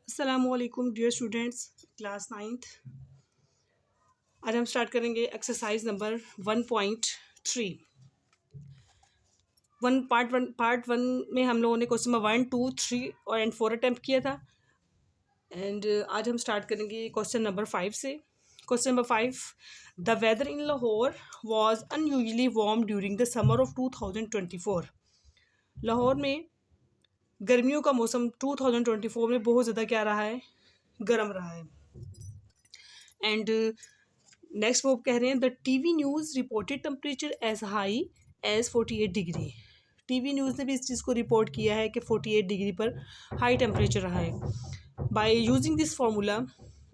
अस्सलामुअलैकुम dear students, class ninth. आज हम स्टार्ट करेंगे एक्सरसाइज नंबर 1.3। पार्ट वन में हम लोगों ने क्वेश्चन नंबर 1, 2, 3 और एंड 4 अटैम्प्ट किया था। एंड आज हम स्टार्ट करेंगे क्वेश्चन नंबर 5 से। Question number 5, the weather in Lahore was unusually warm during the summer of 2024। Lahore में गर्मियों का मौसम 2024 में बहुत ज़्यादा क्या रहा है, गर्म रहा है। एंड नेक्स्ट वो कह रहे हैं the TV news reported temperature as high as 48 degree. TV news ने भी इस चीज़ को रिपोर्ट किया है कि 48 डिग्री पर हाई टेम्परेचर रहा है। बाय यूजिंग दिस फार्मूला,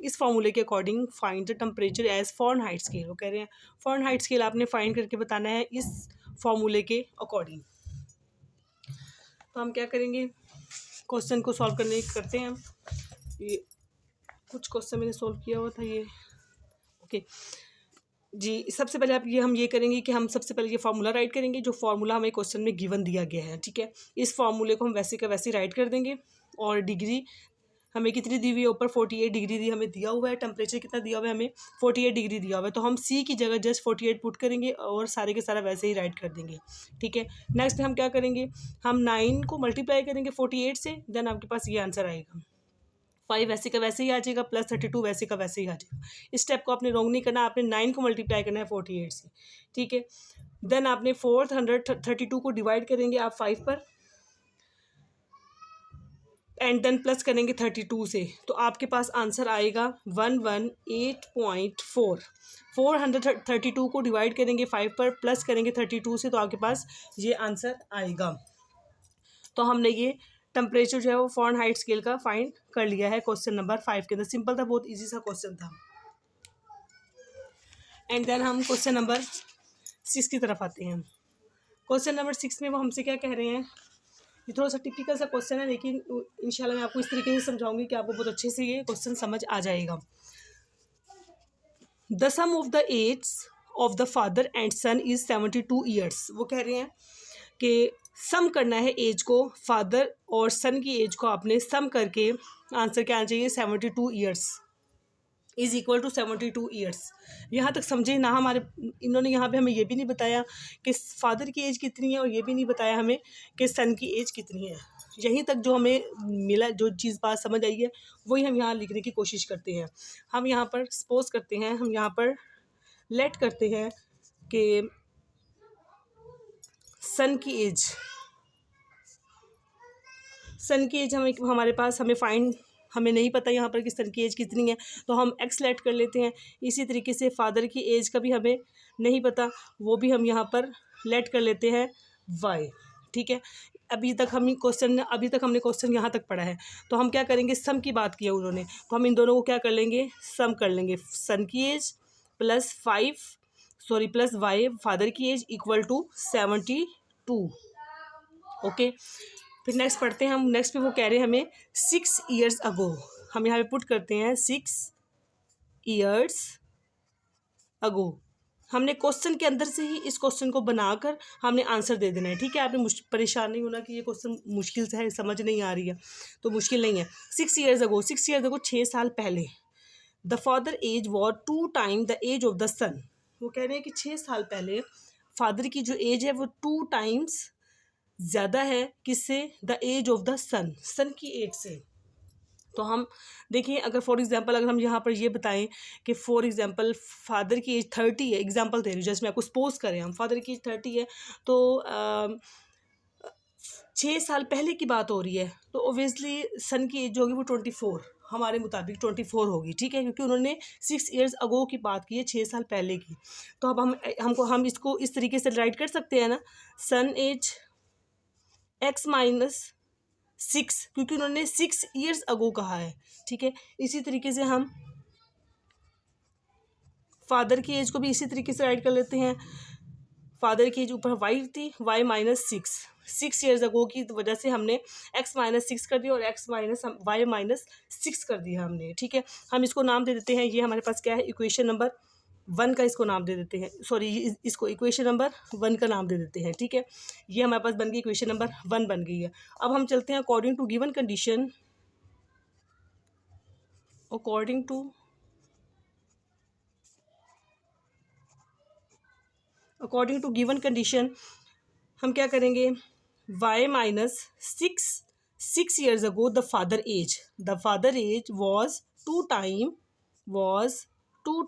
इस फार्मूले के according find the temperature as Fahrenheit scale. वो कह रहे हैं फ़ारेनहाइट स्केल आपने फाइंड करके बताना है इस फार्मूले के अकॉर्डिंग। तो हम क्या करेंगे, क्वेश्चन को सॉल्व करते हैं हम। ये कुछ क्वेश्चन मैंने सॉल्व किया हुआ था ये, ओके जी। सबसे पहले हम ये करेंगे कि हम सबसे पहले ये फार्मूला राइट करेंगे जो फार्मूला हमें क्वेश्चन में गिवन दिया गया है, ठीक है। इस फार्मूले को हम वैसे का वैसे राइट कर देंगे। और डिग्री हमें कितनी दी हुई है, ऊपर 48 डिग्री दी हमें दिया हुआ है। टेम्परेचर कितना दिया हुआ है, हमें 48 डिग्री दिया हुआ है। तो हम सी की जगह जस्ट 48 पुट करेंगे और सारे के सारा वैसे ही राइट कर देंगे, ठीक है। नेक्स्ट हम क्या करेंगे, हम 9 को मल्टीप्लाई करेंगे 48 से, देन आपके पास ये आंसर आएगा। 5 वैसे का वैसे ही आ जाएगा, प्लस 32 वैसे का वैसे ही आ जाएगा। इस स्टेप को आपने रॉन्ग नहीं करना, आपने 9 को मल्टीप्लाई करना है 48 से, ठीक है। देन आपने 432 को डिवाइड करेंगे आप 5 पर, एंड देन प्लस करेंगे 32 से, तो आपके पास आंसर आएगा 118.4। 432 को डिवाइड करेंगे 5 पर, प्लस करेंगे 32 से, तो आपके पास ये आंसर आएगा। तो हमने ये टेम्परेचर जो है वो फ़ारेनहाइट स्केल का फाइंड कर लिया है क्वेश्चन नंबर 5 के अंदर। सिंपल था, बहुत इजी सा क्वेश्चन था। एंड देन हम क्वेश्चन नंबर 6 की तरफ आते हैं। क्वेश्चन नंबर 6 में वो हमसे क्या कह रहे हैं, ये थोड़ा सा टिपिकल सा क्वेश्चन है, लेकिन इंशाल्लाह मैं आपको इस तरीके से समझाऊंगी कि आपको बहुत अच्छे से ये क्वेश्चन समझ आ जाएगा। The sum of the age of the father and son is 72 years. वो कह रहे हैं कि सम करना है एज को, फादर और सन की एज को आपने सम करके आंसर क्या आना चाहिए, 72 years is equal to 72 years. यहाँ तक समझे ना, हमारे इन्होंने यहाँ पे हमें ये भी नहीं बताया कि फादर की एज कितनी है और ये भी नहीं बताया हमें कि सन की एज कितनी है। यहीं तक जो हमें मिला, जो चीज़ बात समझ आई है, वही हम यहाँ लिखने की कोशिश करते हैं। हम यहाँ पर सपोज करते हैं, हम यहाँ पर लेट करते हैं कि सन की एज हमें हमारे पास हमें नहीं पता यहाँ पर कि सन की एज कितनी है, तो हम एक्स लेट कर लेते हैं। इसी तरीके से फादर की एज का भी हमें नहीं पता, वो भी हम यहाँ पर लेट कर लेते हैं वाई, ठीक है। अभी तक हमने क्वेश्चन यहाँ तक पढ़ा है। तो हम क्या करेंगे, सम की बात की है उन्होंने, तो हम इन दोनों को क्या कर लेंगे, सम कर लेंगे। सन की age plus plus Y father की एज इक्वल टू 72, ओके। फिर नेक्स्ट पढ़ते हैं हम। नेक्स्ट पे वो कह रहे हैं हमें 6 ईयर्स अगो। हम यहाँ पे पुट करते हैं 6 ईयर्स अगो। हमने क्वेश्चन के अंदर से ही इस क्वेश्चन को बनाकर हमने आंसर दे देना है, ठीक है। आपने परेशान नहीं होना कि ये क्वेश्चन मुश्किल से है, समझ नहीं आ रही है, तो मुश्किल नहीं है। 6 ईयर्स अगो, 6 साल पहले। The father age was 2 time the age of the son. वो कह रहे हैं कि 6 साल पहले फादर की जो एज है वो 2 टाइम्स ज़्यादा है किससे, द एज ऑफ द सन की एज से। तो हम देखिए, अगर फॉर एग्जांपल अगर हम यहाँ पर ये बताएं कि फॉर एग्जांपल फादर की एज 30 है, एग्जांपल दे रही हूँ, जस्ट मैं आपको सपोज करें हम फादर की एज 30 है, तो 6 साल पहले की बात हो रही है, तो ओबियसली सन की एज होगी वो 24, हमारे मुताबिक 24 होगी, ठीक है, क्योंकि उन्होंने 6 ईयर्स अगो की बात की है, 6 साल पहले की। तो अब हम इसको इस तरीके से राइट कर सकते हैं ना, सन एज x माइनस 6, क्योंकि उन्होंने 6 ईयर्स अगो कहा है, ठीक है। इसी तरीके से हम फादर की एज को भी इसी तरीके से राइट कर लेते हैं। फादर की एज ऊपर वाई थी, y माइनस 6 ईयर्स अगो की वजह से हमने x माइनस 6 कर दिया और y माइनस 6 कर दिया हमने, ठीक है। हम इसको नाम दे देते हैं, ये हमारे पास क्या है, इक्वेशन नंबर 1 का इसको नाम दे देते हैं, सॉरी इसको इक्वेशन नंबर 1 का नाम दे देते हैं, ठीक है। ये हमारे पास बन गई इक्वेशन नंबर 1 बन गई है। अब हम चलते हैं according to given condition, according to given condition हम क्या करेंगे, y minus 6 years ago the father age was 2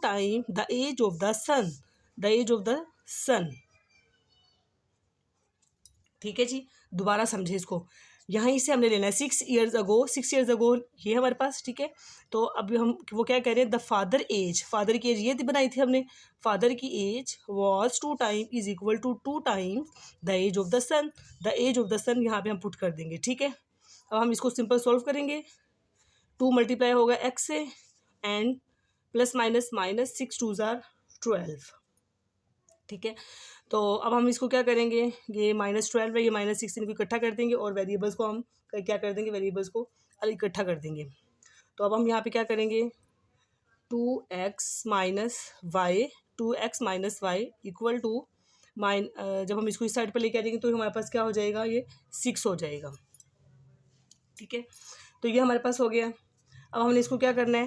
times the age of the son. ठीक है जी, दोबारा समझे इसको, यहाँ से हमने लेना है 6 years ago ये हमारे पास। ठीक है, तो अब हम वो क्या कह रहे हैं, द फादर की एज ये बनाई थी हमने, फादर की age was 2 times is equal to 2 times the age of the son यहाँ पे हम पुट कर देंगे। ठीक है, अब हम इसको सिंपल सॉल्व करेंगे, 2 मल्टीप्लाई होगा एक्स से एंड प्लस माइनस 6 2 जार 12। ठीक है, तो अब हम इसको क्या करेंगे, ये -12 है, ये -6 इनको इकट्ठा कर देंगे और वेरिएबल्स को हम क्या कर देंगे, वेरिएबल्स को इकट्ठा कर देंगे। तो अब हम यहाँ पे क्या करेंगे, 2x minus Y equal to जब हम इसको इस साइड पर लेके आ जाएंगे तो हमारे पास क्या हो जाएगा, ये 6 हो जाएगा। ठीक है, तो ये हमारे पास हो गया। अब हमने इसको क्या करना है,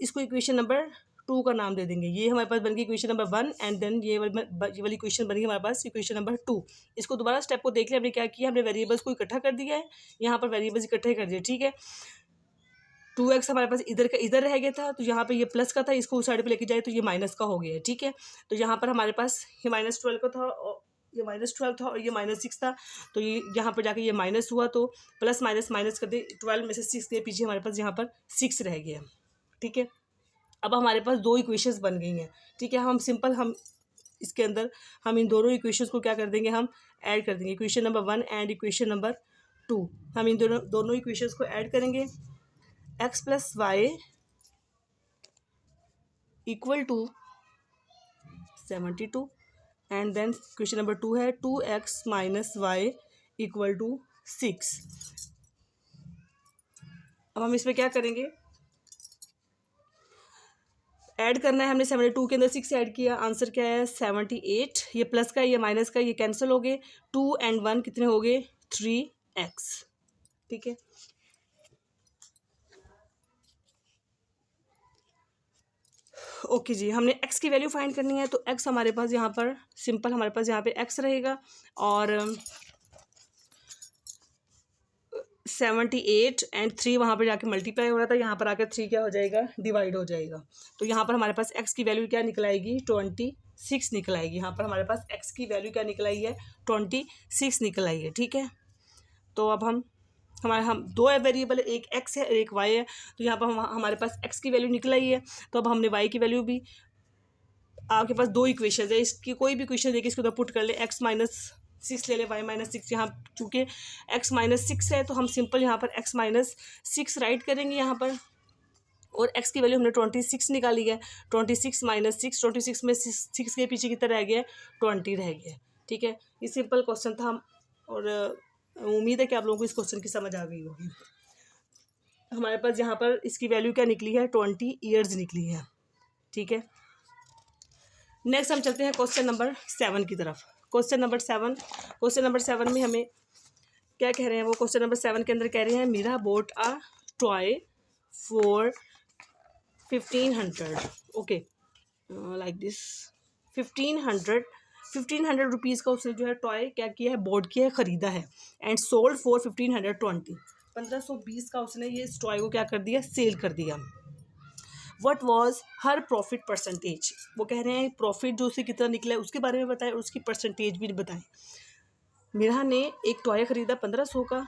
इसको इक्वेशन नंबर 2 का नाम दे देंगे। ये हमारे पास बन गई इक्वेशन नंबर 1 एंड देन ये वाली इक्वेशन बन गई हमारे पास इक्वेशन नंबर 2। इसको दोबारा स्टेप को देख लिया, हमने क्या किया, हमने वेरिएबल्स को इकट्ठा कर दिया है, यहाँ पर वेरिएबल्स इकट्ठे कर दिए। ठीक है, 2x हमारे पास इधर रह गया था, तो यहाँ पे ये प्लस का था, इसको उस साइड पे लेके जाए तो ये माइनस का हो गया है। ठीक है, तो यहाँ पर हमारे पास ये -12 का था और ये -12 था और ये -6 था, तो ये यहाँ पर जाके ये माइनस हुआ, तो प्लस माइनस कर दे, 12 में से 6 के पीछे हमारे पास यहाँ पर 6 रह गया। ठीक है, अब हमारे पास 2 इक्वेशंस बन गई हैं। ठीक है, हम इसके अंदर हम इन दोनों इक्वेशंस को क्या कर देंगे, हम ऐड कर देंगे, equation number 1 and equation number 2। हम इन दोनों इक्वेशंस को ऐड करेंगे, x plus Y equal to 72 and then equation number 2 है 2x minus Y equal to 6। अब हम इसमें क्या करेंगे, ऐड करना है, हमने 72 के अंदर 6 ऐड किया, आंसर क्या है 78। ये प्लस का ये माइनस का ये कैंसिल हो गए, 2 and 1 कितने हो गए 3x। ठीक है, ओके जी, हमने x की वैल्यू फाइंड करनी है, तो x हमारे पास यहाँ पर सिंपल हमारे पास यहाँ पे x रहेगा और 78 एंड 3 वहाँ पर जाके मल्टीप्लाई हो रहा था, यहाँ पर आकर 3 क्या हो जाएगा, डिवाइड हो जाएगा। तो यहाँ पर हमारे पास x की वैल्यू क्या निकल आएगी, 26 निकल आएगी। यहाँ पर हमारे पास x की वैल्यू क्या निकल आई है, 26 निकल आई है। ठीक है, तो अब हम 2 वेरिएबल, एक x है एक y है, तो यहाँ पर हमारे पास x की वैल्यू निकल आई है, तो अब हमने y की वैल्यू भी, आपके पास 2 इक्वेशन है, इसकी कोई भी इक्वेशन देखिए इसको उधर पुट कर ले, x माइनस 6 ले ले, y माइनस 6, यहाँ चूँकि x माइनस 6 है तो हम सिंपल यहाँ पर x माइनस 6 राइट करेंगे यहाँ पर, और x की वैल्यू हमने 26 निकाली है, 26 माइनस 6, 26 में 6 के पीछे कितना रह गया, 20 रह गया। ठीक है, ये सिंपल क्वेश्चन था और उम्मीद है कि आप लोगों को इस क्वेश्चन की समझ आ गई होगी। हमारे पास यहाँ पर इसकी वैल्यू क्या निकली है, 20 ईयर्स निकली है। ठीक है, नेक्स्ट हम चलते हैं क्वेश्चन नंबर 7 की तरफ। क्वेश्चन नंबर 7 में हमें क्या कह रहे हैं, वो क्वेश्चन नंबर 7 के अंदर कह रहे हैं Meera bought a toy for 1500। Okay, like this 1500 rupees का उसने जो है टॉय क्या किया है, बोट किया है, ख़रीदा है एंड सोल्ड फॉर 1520, 1520 का उसने ये इस टॉय को क्या कर दिया, सेल कर दिया। What was her profit percentage, वो कह रहे हैं प्रॉफिट जो उसे कितना निकला है उसके बारे में बताएं और उसकी परसेंटेज भी बताएं। मीरा ने एक टॉय ख़रीदा 1500 का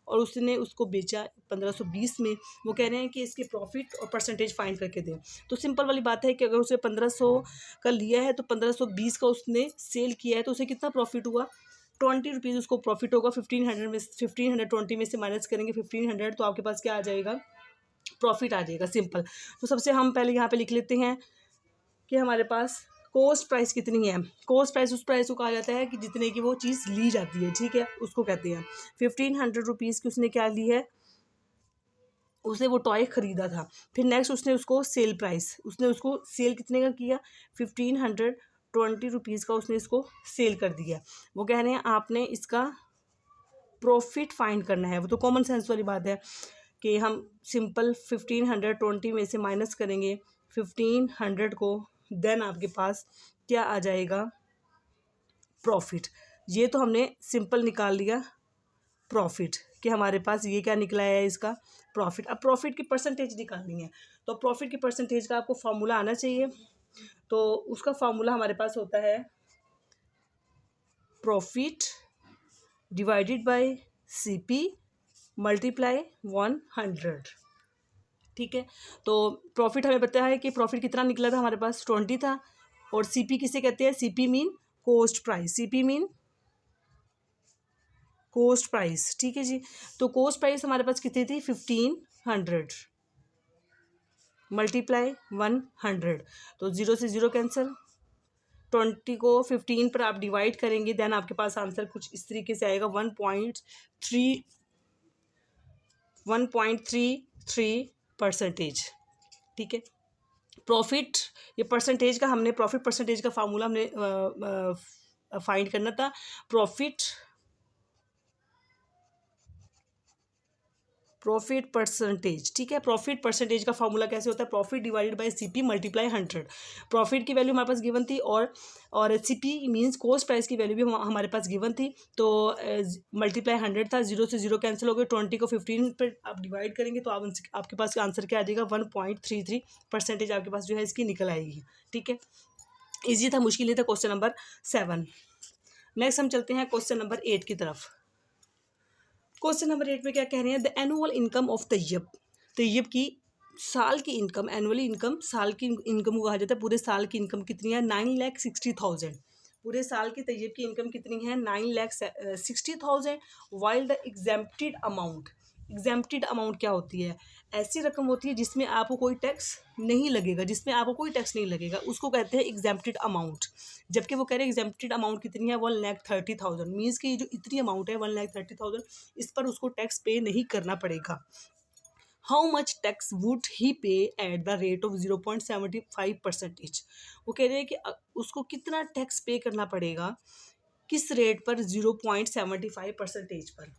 और उसने उसको बेचा 1520 में, वो कह रहे हैं कि इसके प्रॉफिट और परसेंटेज फाइंड करके दें। तो सिंपल वाली बात है कि अगर उसे 1500 का लिया है तो 1520 का उसने सेल किया है तो उसे कितना प्रॉफिट हुआ, 20 रुपीज़ उसको प्रॉफिट होगा। 1520 में से माइनस करेंगे 1500 तो आपके पास क्या आ जाएगा, प्रॉफिट आ जाएगा। सिंपल, तो सबसे हम पहले यहाँ पे लिख लेते हैं कि हमारे पास कॉस्ट प्राइस कितनी है। कॉस्ट प्राइस उस प्राइस को कहा जाता है कि जितने की वो चीज़ ली जाती है। ठीक है, उसको कहते हैं 1500 रुपीज़ की उसने क्या ली है, उसने वो टॉय ख़रीदा था। फिर नेक्स्ट उसने उसको सेल प्राइस, उसने उसको सेल कितने का किया, 1520 रुपीज़ का उसने इसको सेल कर दिया। वो कह रहे हैं आपने इसका प्रॉफिट फाइंड करना है, वो तो कॉमन सेंस वाली बात है कि हम सिंपल 1520 में से माइनस करेंगे 1500 को, देन आपके पास क्या आ जाएगा, प्रॉफिट। ये तो हमने सिंपल निकाल लिया प्रॉफिट कि हमारे पास ये क्या निकला है, इसका प्रॉफिट। अब प्रॉफिट की परसेंटेज निकालनी है, तो प्रॉफिट की परसेंटेज का आपको फॉर्मूला आना चाहिए। तो उसका फॉर्मूला हमारे पास होता है profit divided by CP multiply 100। ठीक है, तो प्रॉफिट हमें पता है कि प्रॉफिट कितना निकला था, हमारे पास 20 था। और CP किसे कहते हैं, CP mean coast price, CP mean coast price. ठीक है जी, तो कोस्ट प्राइस हमारे पास कितनी थी, 1500 मल्टीप्लाई 100। तो 0 से 0 कैंसिल, 20 को 15 पर आप डिवाइड करेंगे, देन आपके पास आंसर कुछ इस तरीके से आएगा 1.33%। ठीक है, प्रॉफिट, ये परसेंटेज का हमने प्रॉफिट परसेंटेज का फार्मूला हमने फाइंड करना था। प्रॉफिट परसेंटेज, ठीक है, प्रॉफिट परसेंटेज का फार्मूला कैसे होता है, profit divided by CP multiply 100। Profit की वैल्यू हमारे पास गिवन थी और CP मींस कोस्ट प्राइस की वैल्यू भी हमारे पास गिवन थी, तो मल्टीप्लाई 100 था। 0 से 0 कैंसिल हो गए, 20 को 15 पर आप डिवाइड करेंगे तो आपके पास आंसर क्या आ जाएगा, 1.33% आपके पास जो है इसकी निकल आएगी। ठीक है, ईजी था, मुश्किल नहीं था क्वेश्चन नंबर 7। नेक्स्ट हम चलते हैं क्वेश्चन नंबर 8 की तरफ। क्वेश्चन नंबर 8 में क्या कह रहे हैं, the annual income of Tayyab, Tayyab की साल की इनकम, एनुअली इनकम साल की इनकम को कहा जाता है। पूरे साल की इनकम कितनी है, 9,60,000। पूरे साल की तैयब की इनकम कितनी है, 9,60,000। While the exempted amount, exempted amount क्या होती है, ऐसी रकम होती है जिसमें आपको कोई टैक्स नहीं लगेगा, जिसमें आपको कोई टैक्स नहीं लगेगा, उसको कहते हैं एग्जेम्प्टेड अमाउंट। जबकि वो कह रहे हैं एग्जेम्प्टेड अमाउंट कितनी है, 1,30,000। मीन्स कि जो इतनी अमाउंट है 1,30,000, इस पर उसको टैक्स पे नहीं करना पड़ेगा। How much tax would he पे एट द रेट ऑफ 0.75%। वो कह रहे हैं कि उसको कितना टैक्स पे करना पड़ेगा, किस रेट पर, 0.75% पर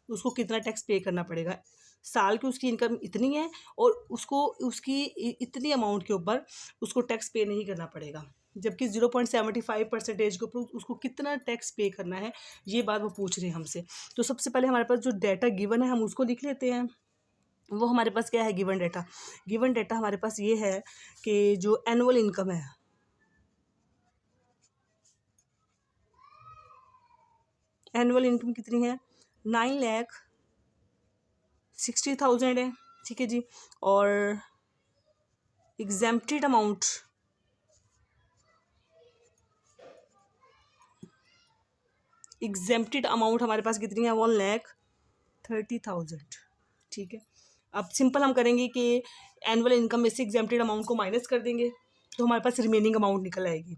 उसको कितना टैक्स पे करना पड़ेगा। साल की उसकी इनकम इतनी है और उसको उसकी इतनी अमाउंट के ऊपर उसको टैक्स पे नहीं करना पड़ेगा, जबकि 0.75% के ऊपर उसको कितना टैक्स पे करना है, ये बात वो पूछ रहे हैं हमसे। तो सबसे पहले हमारे पास जो डाटा गिवन है हम उसको लिख लेते हैं। वो हमारे पास क्या है, गिवन डाटा। गिवन डाटा हमारे पास ये है कि जो एनुअल इनकम है, एनुअल इनकम कितनी है, 9,60,000 है। ठीक है जी, और एग्जेम्प्टेड अमाउंट, एग्जेम्प्टेड अमाउंट हमारे पास कितनी है, 1,30,000। ठीक है, अब सिंपल हम करेंगे कि एनुअल इनकम में से एग्जेम्प्टेड अमाउंट को माइनस कर देंगे तो हमारे पास रिमेनिंग अमाउंट निकल आएगी।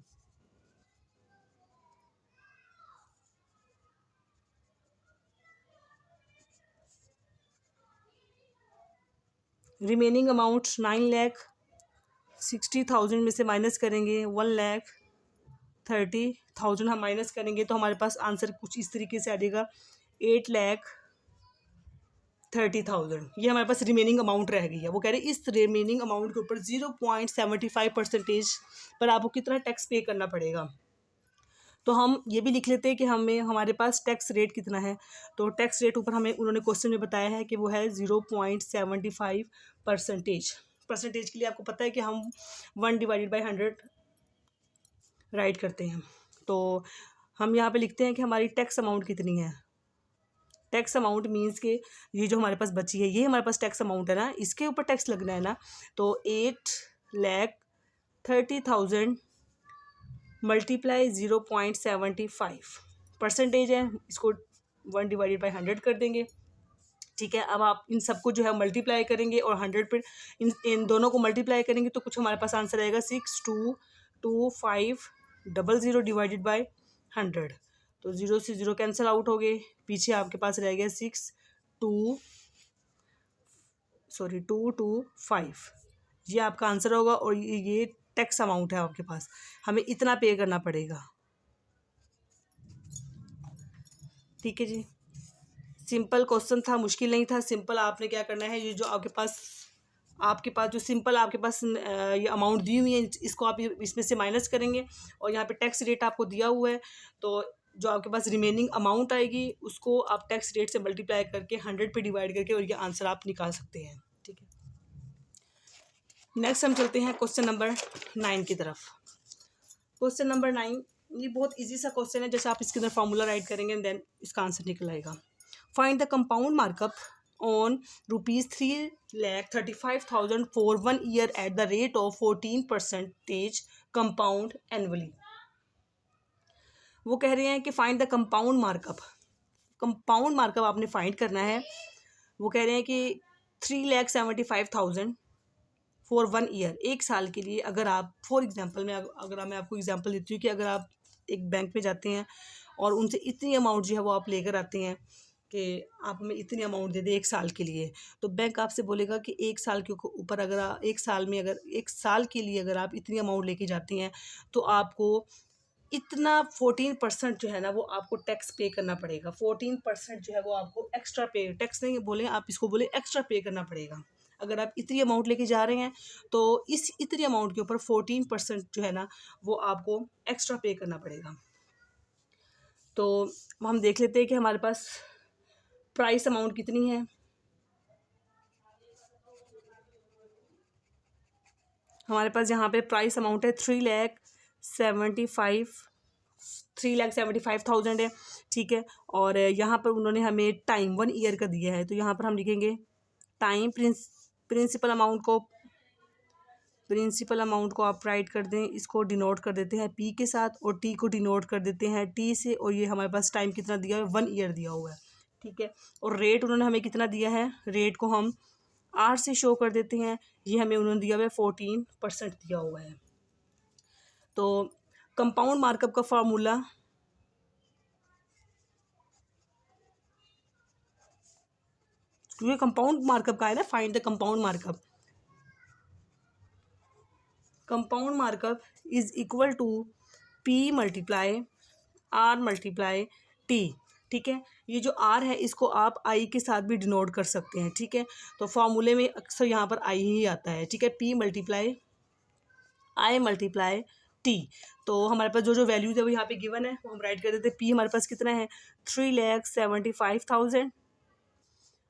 रिमेनिंग अमाउंट 9,60,000 में से माइनस करेंगे 1,30,000 हम माइनस करेंगे तो हमारे पास आंसर कुछ इस तरीके से आ जाएगा, 8,30,000। ये हमारे पास रिमेनिंग अमाउंट रह गई है। वो कह रहे हैं इस रिमेनिंग अमाउंट के ऊपर 0.75% पर आपको कितना टैक्स पे करना पड़ेगा। तो हम ये भी लिख लेते हैं कि हमारे पास टैक्स रेट कितना है। तो टैक्स रेट ऊपर हमें उन्होंने क्वेश्चन में बताया है कि वो है 0.75%। परसेंटेज के लिए आपको पता है कि हम 1/100 राइट करते हैं। तो हम यहाँ पे लिखते हैं कि हमारी टैक्स अमाउंट कितनी है। टैक्स अमाउंट मीन्स के ये जो हमारे पास बची है, ये हमारे पास टैक्स अमाउंट है ना, इसके ऊपर टैक्स लगना है ना। तो 8,30,000 मल्टीप्लाई 0.75% है, इसको 1/100 कर देंगे। ठीक है, अब आप इन सबको जो है मल्टीप्लाई करेंगे और 100 पर इन दोनों को मल्टीप्लाई करेंगे तो कुछ हमारे पास आंसर आएगा 6,2,5,000 डिवाइडेड बाय 100। तो 0 से 0 कैंसिल आउट हो गए, पीछे आपके पास रह गया 2,2,5। ये आपका आंसर होगा और ये टैक्स अमाउंट है आपके पास, हमें इतना पे करना पड़ेगा। ठीक है जी, सिंपल क्वेश्चन था, मुश्किल नहीं था। सिंपल आपने क्या करना है, ये जो आपके पास जो सिंपल आपके पास ये अमाउंट दी हुई है, इसको आप इसमें से माइनस करेंगे और यहाँ पे टैक्स रेट आपको दिया हुआ है, तो जो आपके पास रिमेनिंग अमाउंट आएगी उसको आप टैक्स रेट से मल्टीप्लाई करके 100 पे डिवाइड करके और ये आंसर आप निकाल सकते हैं। ठीक है, नेक्स्ट हम चलते हैं क्वेश्चन नंबर 9 की तरफ। क्वेश्चन नंबर 9 ये बहुत इजी सा क्वेश्चन है, जैसे आप इसके अंदर फॉर्मूला राइट करेंगे देन इसका आंसर निकल आएगा। Find the compound markup on ₹3,35,000 for 1 year at the rate of 14% compound annually. वो कह रहे हैं कि find the compound markup, compound markup आपने फाइंड करना है। वो कह रहे हैं कि 3,75,000 फॉर 1 ईयर, एक साल के लिए। अगर आप फॉर एग्जांपल में अगर मैं आपको एग्जांपल देती हूँ कि अगर आप एक बैंक में जाते हैं और उनसे इतनी अमाउंट जो है वो आप लेकर आते हैं कि आप हमें इतनी अमाउंट दे दें एक साल के लिए, तो बैंक आपसे बोलेगा कि एक साल के ऊपर अगर आप एक साल के लिए अगर आप इतनी अमाउंट लेके जाती हैं तो आपको इतना 14% जो है ना वो आपको टैक्स पे करना पड़ेगा। 14% जो है वो आपको एक्स्ट्रा पे, टैक्स नहीं बोले आप, इसको बोले एक्स्ट्रा पे करना पड़ेगा। अगर आप इतनी अमाउंट लेके जा रहे हैं तो इस इतनी अमाउंट के ऊपर 14% जो है ना वो आपको एक्स्ट्रा पे करना पड़ेगा। तो हम देख लेते हैं कि हमारे पास प्राइस अमाउंट कितनी है। हमारे पास यहाँ पे प्राइस अमाउंट है 3,75,000 है। ठीक है, और यहाँ पर उन्होंने हमें टाइम 1 ईयर का दिया है, तो यहाँ पर हम लिखेंगे टाइम। प्रिंसिपल अमाउंट को आप राइट कर दें, इसको डिनोट कर देते हैं पी के साथ और टी को डिनोट कर देते हैं टी से। और ये हमारे पास टाइम कितना दिया हुआ है, 1 ईयर दिया हुआ है। ठीक है, और रेट उन्होंने हमें कितना दिया है, रेट को हम आर से शो कर देते हैं। ये हमें उन्होंने दिया हुआ है 14% दिया हुआ है। तो कंपाउंड मार्कअप का फार्मूला क्योंकि कंपाउंड मार्कअप का है ना, find the compound markup. Compound markup is equal to P multiply R multiply T. ठीक है, ये जो आर है इसको आप आई के साथ भी डिनोट कर सकते हैं। ठीक है, तो फॉर्मूले में अक्सर यहाँ पर आई ही आता है। ठीक है, पी मल्टीप्लाई आई मल्टीप्लाई टी। तो हमारे पास जो जो वैल्यूज है वो यहाँ पे गिवन है, वो हम राइट कर देते हैं। पी हमारे पास कितना है 3,75,000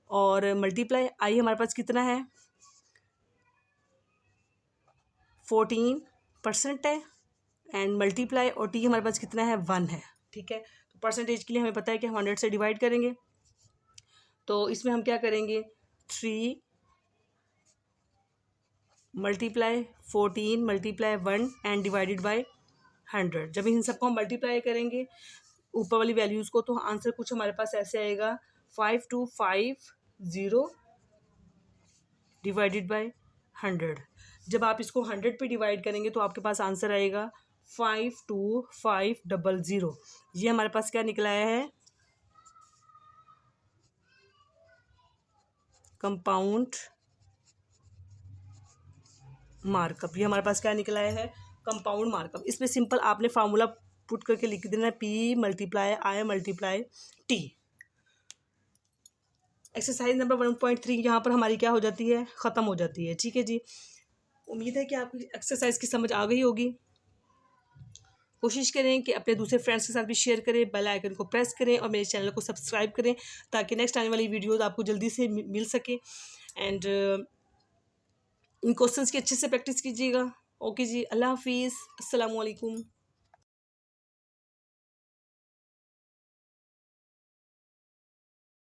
और मल्टीप्लाई आई हमारे पास कितना है 14% है एंड मल्टीप्लाई और टी हमारे पास कितना है 1 है। ठीक है, तो परसेंटेज के लिए हमें पता है कि हम 100 से डिवाइड करेंगे, तो इसमें हम क्या करेंगे 3 multiply 14 multiply 1 and divided by 100। जब इन सबको हम मल्टीप्लाई करेंगे ऊपर वाली वैल्यूज़ को, तो आंसर कुछ हमारे पास ऐसे आएगा 5250 डिवाइडेड बाय 100। जब आप इसको 100 पे डिवाइड करेंगे तो आपके पास आंसर आएगा 52500। ये हमारे पास क्या निकला है, कंपाउंड मार्कअप। ये हमारे पास क्या निकला है, कंपाउंड मार्कअप। इसमें सिंपल आपने फार्मूला पुट करके लिख देना है पी मल्टीप्लाई आई मल्टीप्लाई टी। एक्सरसाइज नंबर 1.3 यहाँ पर हमारी क्या हो जाती है, ख़त्म हो जाती है। ठीक है जी, उम्मीद है कि आपको एक्सरसाइज की समझ आ गई होगी। कोशिश करें कि अपने दूसरे फ्रेंड्स के साथ भी शेयर करें, बेल आइकन को प्रेस करें और मेरे चैनल को सब्सक्राइब करें ताकि नेक्स्ट आने वाली वीडियोज़ आपको जल्दी से मिल सके। एंड इन क्वेश्चंस की अच्छे से प्रैक्टिस कीजिएगा। ओके जी, अल्लाह हाफिज़, अस्सलाम वालेकुम।